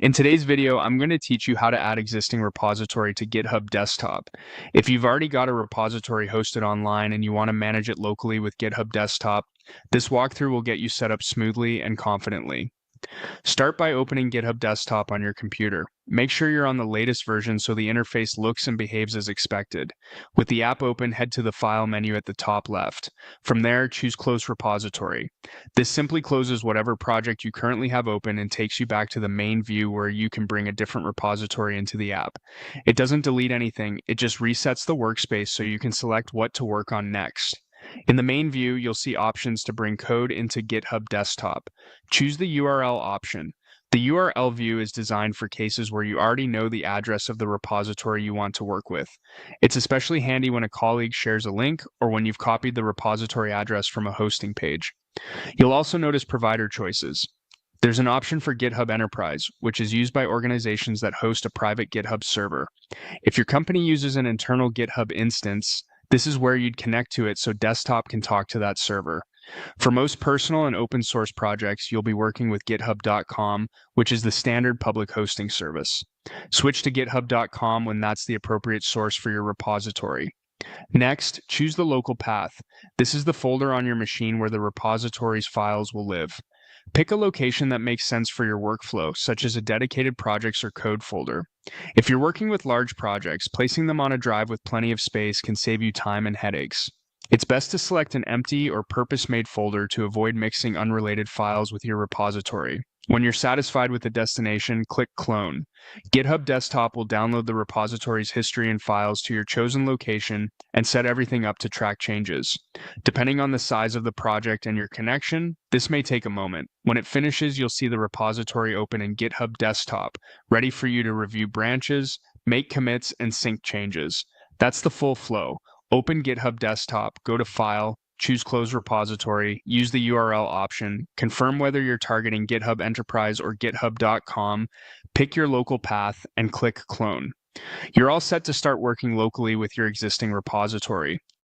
In today's video, I'm going to teach you how to add existing repository to GitHub Desktop. If you've already got a repository hosted online and you want to manage it locally with GitHub Desktop, this walkthrough will get you set up smoothly and confidently. Start by opening GitHub Desktop on your computer. Make sure you're on the latest version so the interface looks and behaves as expected. With the app open, head to the File menu at the top left. From there, choose Close Repository. This simply closes whatever project you currently have open and takes you back to the main view where you can bring a different repository into the app. It doesn't delete anything, it just resets the workspace so you can select what to work on next. In the main view, you'll see options to bring code into GitHub Desktop. Choose the URL option. The URL view is designed for cases where you already know the address of the repository you want to work with. It's especially handy when a colleague shares a link or when you've copied the repository address from a hosting page. You'll also notice provider choices. There's an option for GitHub Enterprise, which is used by organizations that host a private GitHub server. If your company uses an internal GitHub instance, this is where you'd connect to it so desktop can talk to that server. For most personal and open source projects, you'll be working with github.com, which is the standard public hosting service. Switch to github.com when that's the appropriate source for your repository. Next, choose the local path. This is the folder on your machine where the repository's files will live. Pick a location that makes sense for your workflow, such as a dedicated projects or code folder. If you're working with large projects, placing them on a drive with plenty of space can save you time and headaches. It's best to select an empty or purpose-made folder to avoid mixing unrelated files with your repository. When you're satisfied with the destination, click Clone. GitHub Desktop will download the repository's history and files to your chosen location and set everything up to track changes. Depending on the size of the project and your connection, this may take a moment. When it finishes, you'll see the repository open in GitHub Desktop, ready for you to review branches, make commits, and sync changes. That's the full flow. Open GitHub Desktop, go to File, choose Close Repository, use the URL option, confirm whether you're targeting GitHub Enterprise or github.com, pick your local path, and click Clone. You're all set to start working locally with your existing repository.